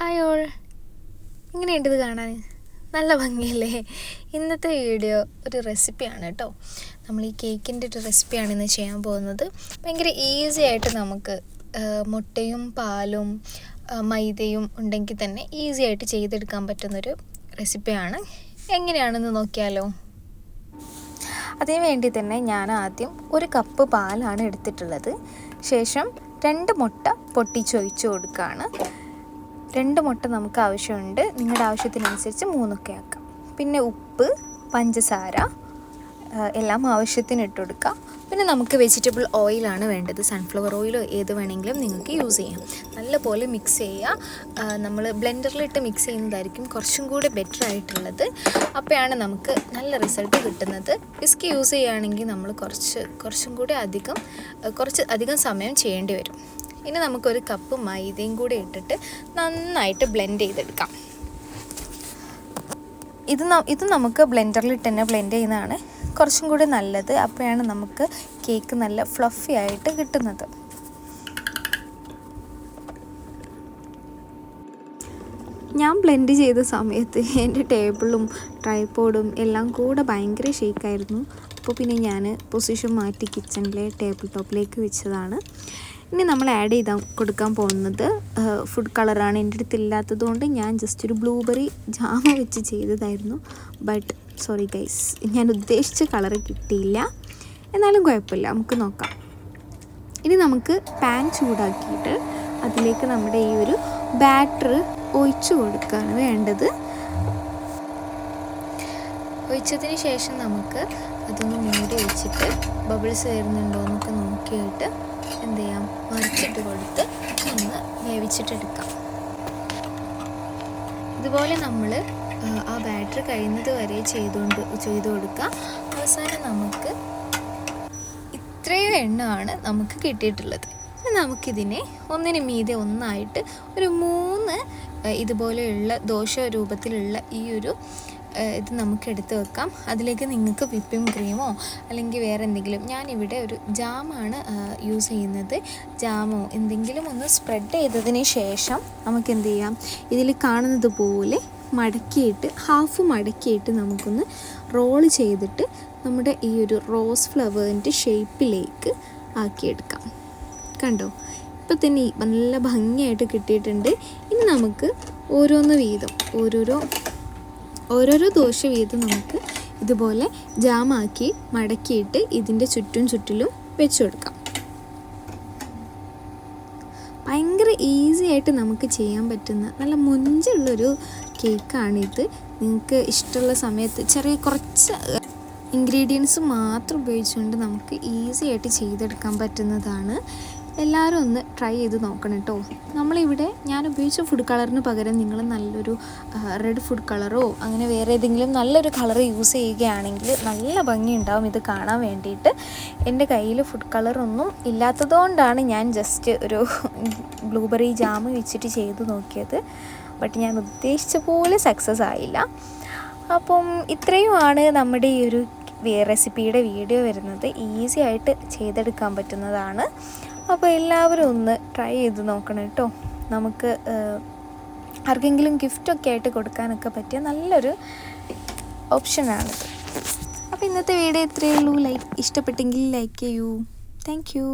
Hi all, ഇങ്ങനെയുണ്ട് ഇത് കാണാൻ, നല്ല ഭംഗിയല്ലേ? ഇന്നത്തെ വീഡിയോ ഒരു റെസിപ്പിയാണ് കേട്ടോ. നമ്മൾ ഈ കേക്കിൻ്റെ ഒരു റെസിപ്പിയാണ് ഇന്ന് ചെയ്യാൻ പോകുന്നത്. ഭയങ്കര ഈസി ആയിട്ട് നമുക്ക് മുട്ടയും പാലും മൈദയും ഉണ്ടെങ്കിൽ തന്നെ ഈസി ആയിട്ട് ചെയ്തെടുക്കാൻ പറ്റുന്നൊരു റെസിപ്പിയാണ്. എങ്ങനെയാണെന്ന് നോക്കിയാലോ? അതിനു വേണ്ടി തന്നെ ഞാൻ ആദ്യം 1 കപ്പ് പാലാണ് എടുത്തിട്ടുള്ളത്. ശേഷം 2 മുട്ട പൊട്ടിച്ചൊഴിച്ച് കൊടുക്കുകയാണ്. 2 മുട്ട നമുക്ക് ആവശ്യമുണ്ട്, നിങ്ങളുടെ ആവശ്യത്തിനനുസരിച്ച് 3 ഒക്കെ ആക്കാം. പിന്നെ ഉപ്പ്, പഞ്ചസാര എല്ലാം ആവശ്യത്തിന് ഇട്ട് കൊടുക്കുക. പിന്നെ നമുക്ക് വെജിറ്റബിൾ ഓയിലാണ് വേണ്ടത്. സൺഫ്ലവർ ഓയിലോ ഏത് വേണമെങ്കിലും നിങ്ങൾക്ക് യൂസ് ചെയ്യാം. നല്ലപോലെ മിക്സ് ചെയ്യുക. നമ്മൾ ബ്ലെൻഡറിലിട്ട് മിക്സ് ചെയ്യുന്നതായിരിക്കും കുറച്ചും കൂടി ബെറ്റർ ആയിട്ടുള്ളത്. അപ്പോഴാണ് നമുക്ക് നല്ല റിസൾട്ട് കിട്ടുന്നത്. വിസ്ക് യൂസ് ചെയ്യുകയാണെങ്കിൽ നമ്മൾ കുറച്ചും കൂടി അധികം സമയം ചെയ്യേണ്ടി വരും. ഇനി നമുക്കൊരു കപ്പ് മൈദയും കൂടി ഇട്ടിട്ട് നന്നായിട്ട് ബ്ലെൻഡ് ചെയ്തെടുക്കാം. ഇത് നമുക്ക് ബ്ലെൻഡറിലിട്ട് തന്നെ ബ്ലെൻഡ് ചെയ്യുന്നതാണ് കുറച്ചും കൂടി നല്ലത്. അപ്പോഴാണ് നമുക്ക് കേക്ക് നല്ല ഫ്ലഫി ആയിട്ട് കിട്ടുന്നത്. ഞാൻ ബ്ലെൻഡ് ചെയ്ത സമയത്ത് എൻ്റെ ടേബിളും ട്രൈപോഡും എല്ലാം കൂടെ ഭയങ്കര ഷേക്കായിരുന്നു. അപ്പോൾ പിന്നെ ഞാൻ പൊസിഷൻ മാറ്റി കിച്ചണിലെ ടേബിൾ ടോപ്പിലേക്ക് വെച്ചതാണ്. ഇനി നമ്മൾ ആഡ് കൊടുക്കാൻ പോകുന്നത് ഫുഡ് കളറാണ്. എൻ്റെ അടുത്ത് ഇല്ലാത്തതുകൊണ്ട് ഞാൻ ജസ്റ്റ് ഒരു ബ്ലൂബെറി ജാമ വെച്ച് ചെയ്തതായിരുന്നു. ബട്ട് സോറി ഗൈസ്, ഞാൻ ഉദ്ദേശിച്ച കളറ് കിട്ടിയില്ല. എന്നാലും കുഴപ്പമില്ല, നമുക്ക് നോക്കാം. ഇനി നമുക്ക് പാൻ ചൂടാക്കിയിട്ട് അതിലേക്ക് നമ്മുടെ ഈ ഒരു ബാറ്റർ ഒഴിച്ചു കൊടുക്കുകയാണ് വേണ്ടത്. ഒഴിച്ചതിന് ശേഷം നമുക്ക് അതൊന്ന് മൂടി വെച്ചിട്ട് ബബിൾസ് വരുന്നുണ്ടോ എന്നൊക്കെ നോക്കിയിട്ട് എന്ത് ചെയ്യാം, മറിച്ചിട്ട് കൊടുത്ത് ഒന്ന് വേവിച്ചിട്ടെടുക്കാം. ഇതുപോലെ നമ്മൾ ആ ബാറ്റർ കഴിയുന്നത് വരെ ചെയ്തു കൊടുക്കുക. അവസാനം നമുക്ക് ഇത്രയും എണ്ണമാണ് നമുക്ക് കിട്ടിയിട്ടുള്ളത്. നമുക്കിതിനെ ഒന്നിന് മീതെ ഒന്നായിട്ട് ഒരു 3 ഇതുപോലെയുള്ള ദോശ രൂപത്തിലുള്ള ഈ ഒരു ഇത് നമുക്ക് എടുത്ത് വെക്കാം. അതിലേക്ക് നിങ്ങൾക്ക് വിപ്പിംഗ് ക്രീമോ അല്ലെങ്കിൽ വേറെ എന്തെങ്കിലും, ഞാനിവിടെ ഒരു ജാമാണ് യൂസ് ചെയ്യുന്നത്. ജാമോ എന്തെങ്കിലും ഒന്ന് സ്പ്രെഡ് ചെയ്തതിന് ശേഷം നമുക്ക് എന്ത് ചെയ്യാം, ഇതിൽ കാണുന്നത് പോലെ മടക്കിയിട്ട് ഹാഫ് മടക്കിയിട്ട് നമുക്കൊന്ന് റോൾ ചെയ്തിട്ട് നമ്മുടെ ഈ ഒരു റോസ് ഫ്ലവറിൻ്റെ ഷേപ്പിലേക്ക് ആക്കിയെടുക്കാം. കണ്ടോ, ഇപ്പം തന്നെ നല്ല ഭംഗിയായിട്ട് കിട്ടിയിട്ടുണ്ട്. ഇനി നമുക്ക് ഓരോരോ ദോശ വീതം നമുക്ക് ഇതുപോലെ ജാമാക്കി മടക്കിയിട്ട് ഇതിൻ്റെ ചുറ്റിലും വെച്ച് കൊടുക്കാം. ഭയങ്കര ഈസി ആയിട്ട് നമുക്ക് ചെയ്യാൻ പറ്റുന്ന നല്ല മൊഞ്ചുള്ളൊരു കേക്കാണിത്. നിങ്ങൾക്ക് ഇഷ്ടമുള്ള സമയത്ത് കുറച്ച് ഇൻഗ്രീഡിയൻസ് മാത്രം ഉപയോഗിച്ചുകൊണ്ട് നമുക്ക് ഈസി ആയിട്ട് ചെയ്തെടുക്കാൻ പറ്റുന്നതാണ്. എല്ലാവരും ഒന്ന് ട്രൈ ചെയ്ത് നോക്കണം കേട്ടോ. ഞാൻ ഉപയോഗിച്ച ഫുഡ് കളറിന് പകരം നിങ്ങൾ നല്ലൊരു റെഡ് ഫുഡ് കളറോ അങ്ങനെ വേറെ ഏതെങ്കിലും നല്ലൊരു കളർ യൂസ് ചെയ്യുകയാണെങ്കിൽ നല്ല ഭംഗിയുണ്ടാവും ഇത് കാണാൻ വേണ്ടിയിട്ട്. എൻ്റെ കയ്യിൽ ഫുഡ് കളറൊന്നും ഇല്ലാത്തതുകൊണ്ടാണ് ഞാൻ ജസ്റ്റ് ഒരു ബ്ലൂബെറി ജാം വെച്ചിട്ട് ചെയ്ത് നോക്കിയത്. ബട്ട് ഞാൻ ഉദ്ദേശിച്ച പോലെ സക്സസ് ആയില്ല. അപ്പം ഇത്രയുമാണ് നമ്മുടെ ഈ ഒരു റെസിപ്പിയുടെ വീഡിയോ വരുന്നത്. ഈസി ആയിട്ട് ചെയ്തെടുക്കാൻ പറ്റുന്നതാണ്. അപ്പോൾ എല്ലാവരും ഒന്ന് ട്രൈ ചെയ്ത് നോക്കണം കേട്ടോ. നമുക്ക് ആർക്കെങ്കിലും ഗിഫ്റ്റൊക്കെ ആയിട്ട് കൊടുക്കാനൊക്കെ പറ്റിയ നല്ലൊരു ഓപ്ഷനാണിത്. അപ്പോൾ ഇന്നത്തെ വീഡിയോ ഇത്രയേ ഉള്ളൂ. ഇഷ്ടപ്പെട്ടെങ്കിൽ ലൈക്ക് ചെയ്യൂ. Thank you.